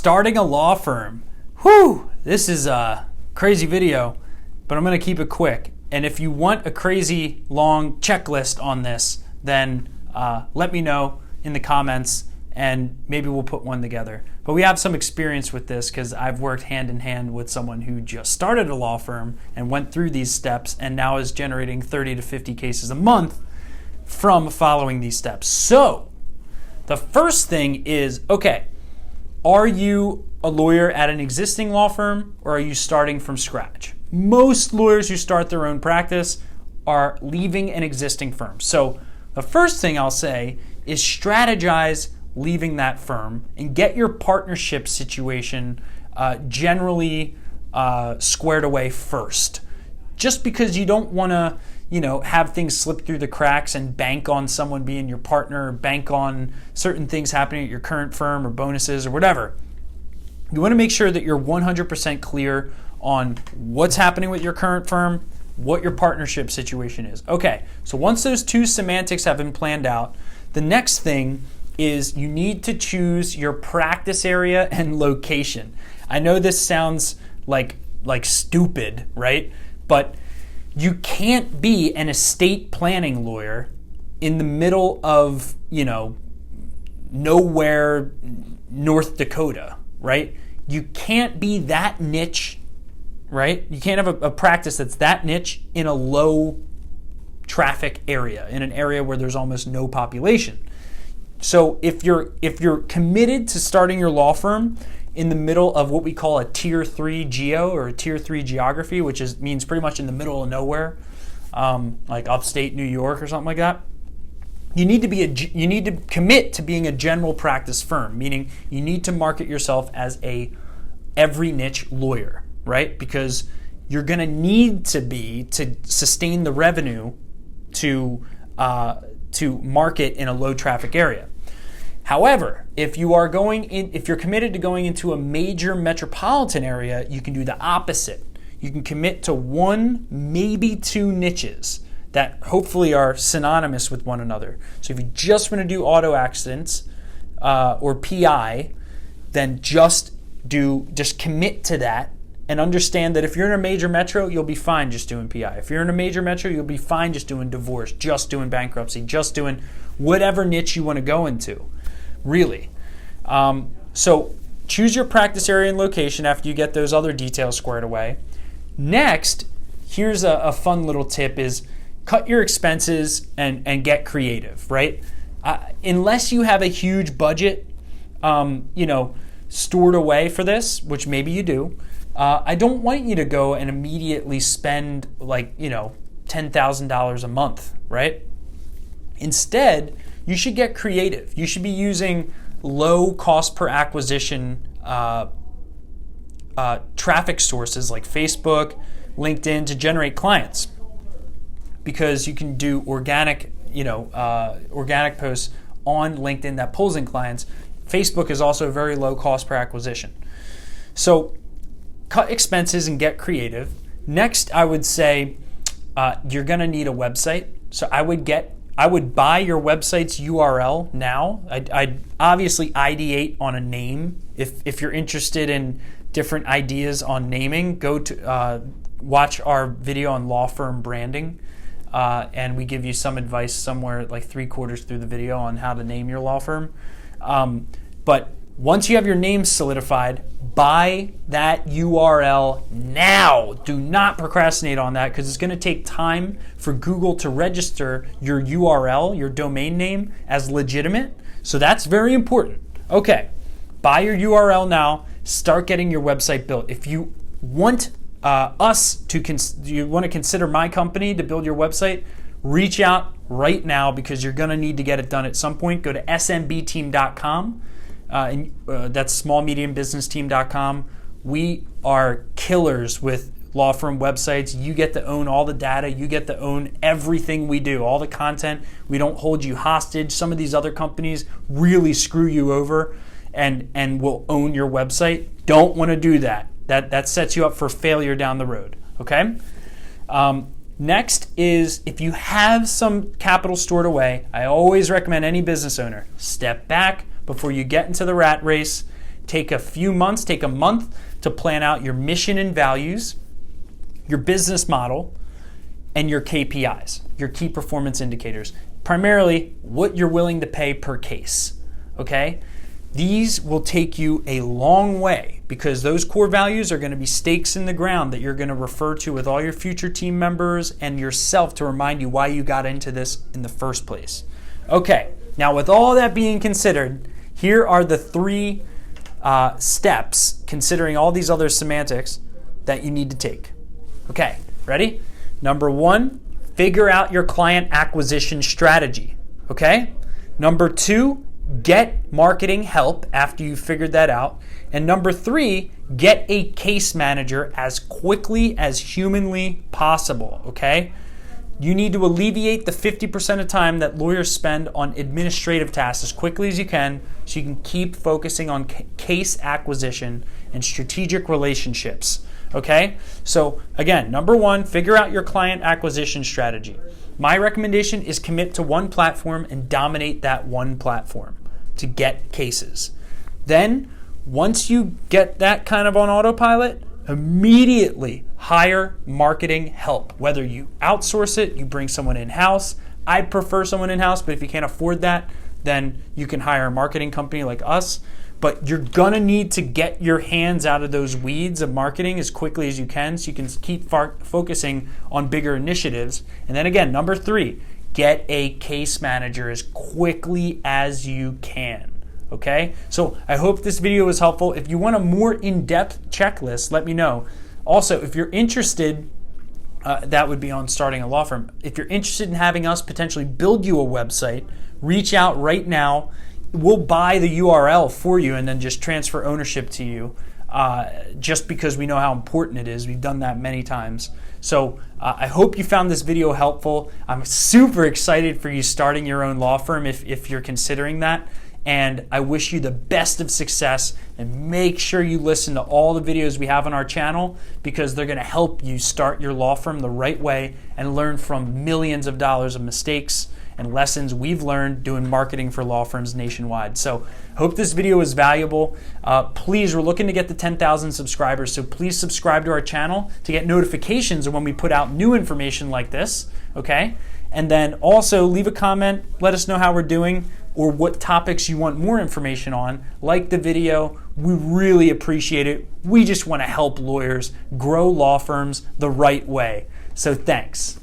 Starting a law firm. Whew, this is a crazy video, but I'm going to keep it quick. And if you want a crazy long checklist on this, then let me know in the comments and maybe we'll put one together. But we have some experience with this because I've worked hand in hand with someone who just started a law firm and went through these steps and now is generating 30 to 50 cases a month from following these steps. So the first thing is, okay, are you a lawyer at an existing law firm or are you starting from scratch? Most lawyers who start their own practice are leaving an existing firm. So the first thing I'll say is strategize leaving that firm and get your partnership situation generally squared away first. Just because you don't want to, have things slip through the cracks and bank on someone being your partner, or bank on certain things happening at your current firm or bonuses or whatever. You want to make sure that you're 100% clear on what's happening with your current firm, what your partnership situation is. Okay, so once those two semantics have been planned out, the next thing is you need to choose your practice area and location. I know this sounds like stupid, right? But you can't be an estate planning lawyer in the middle of, nowhere, North Dakota, right? You can't be that niche, right? You can't have a practice that's that niche in a low traffic area, in an area where there's almost no population. So if you're committed to starting your law firm in the middle of what we call a tier 3 geo or a tier 3 geography, which means pretty much in the middle of nowhere, like upstate New York or something like that, you need to commit to being a general practice firm, meaning you need to market yourself as a every niche lawyer, right? Because you're going to need to sustain the revenue to market in a low traffic area. However, if you're committed to going into a major metropolitan area, you can do the opposite. You can commit to one, maybe two niches that hopefully are synonymous with one another. So if you just want to do auto accidents or PI, then just commit to that and understand that if you're in a major metro, you'll be fine just doing PI. If you're in a major metro, you'll be fine just doing divorce, just doing bankruptcy, just doing whatever niche you want to go into, really. So choose your practice area and location after you get those other details squared away. Next, here's a fun little tip is cut your expenses and get creative, right? Unless you have a huge budget, stored away for this, which maybe you do, I don't want you to go and immediately spend $10,000 a month, right? Instead, you should get creative. You should be using low cost per acquisition traffic sources like Facebook, LinkedIn to generate clients, because you can do organic posts on LinkedIn that pulls in clients. Facebook is also very low cost per acquisition. So cut expenses and get creative. Next, I would say you're going to need a website. So I would buy your website's URL now. I'd obviously ideate on a name. If you're interested in different ideas on naming, go to watch our video on law firm branding. And we give you some advice somewhere like 3/4 through the video on how to name your law firm. But once you have your name solidified, buy that URL now. Do not procrastinate on that because it's going to take time for Google to register your URL, your domain name, as legitimate. So that's very important. Okay, buy your URL now. Start getting your website built. If you want you want to consider my company to build your website, reach out right now because you're going to need to get it done at some point. Go to smbteam.com. That's smallmediumbusinessteam.com. We are killers with law firm websites. You get to own all the data. You get to own everything we do, all the content. We don't hold you hostage. Some of these other companies really screw you over and will own your website. Don't want to do that. That sets you up for failure down the road, okay? Next is if you have some capital stored away, I always recommend any business owner, step back before you get into the rat race. take a few months, take a month to plan out your mission and values, your business model, and your KPIs, your key performance indicators. Primarily, what you're willing to pay per case, okay? These will take you a long way because those core values are going to be stakes in the ground that you're going to refer to with all your future team members and yourself to remind you why you got into this in the first place. Okay, now with all that being considered, here are the 3 steps, considering all these other semantics, that you need to take. Okay, ready? Number 1, figure out your client acquisition strategy, okay? Number 2, get marketing help after you've figured that out. And number 3, get a case manager as quickly as humanly possible, okay? You need to alleviate the 50% of time that lawyers spend on administrative tasks as quickly as you can so you can keep focusing on case acquisition and strategic relationships. Okay, so again, number 1, figure out your client acquisition strategy. My recommendation is commit to one platform and dominate that one platform to get cases. Then, once you get that kind of on autopilot, immediately hire marketing help. Whether you outsource it, you bring someone in-house. I prefer someone in-house, but if you can't afford that, then you can hire a marketing company like us. But you're gonna need to get your hands out of those weeds of marketing as quickly as you can so you can keep focusing on bigger initiatives. And then again, number 3, get a case manager as quickly as you can. Okay? So I hope this video was helpful. If you want a more in-depth checklist, let me know. Also, if you're interested, that would be on starting a law firm. If you're interested in having us potentially build you a website, reach out right now. We'll buy the URL for you and then just transfer ownership to you just because we know how important it is. We've done that many times. So I hope you found this video helpful. I'm super excited for you starting your own law firm if you're considering that. And I wish you the best of success, and make sure you listen to all the videos we have on our channel because they're going to help you start your law firm the right way and learn from millions of dollars of mistakes and lessons we've learned doing marketing for law firms nationwide. So hope this video was valuable. Please, we're looking to get to 10,000 subscribers, so please subscribe to our channel to get notifications of when we put out new information like this, okay? And then also leave a comment, let us know how we're doing or what topics you want more information on. Like the video, we really appreciate it. We just want to help lawyers grow law firms the right way. So thanks.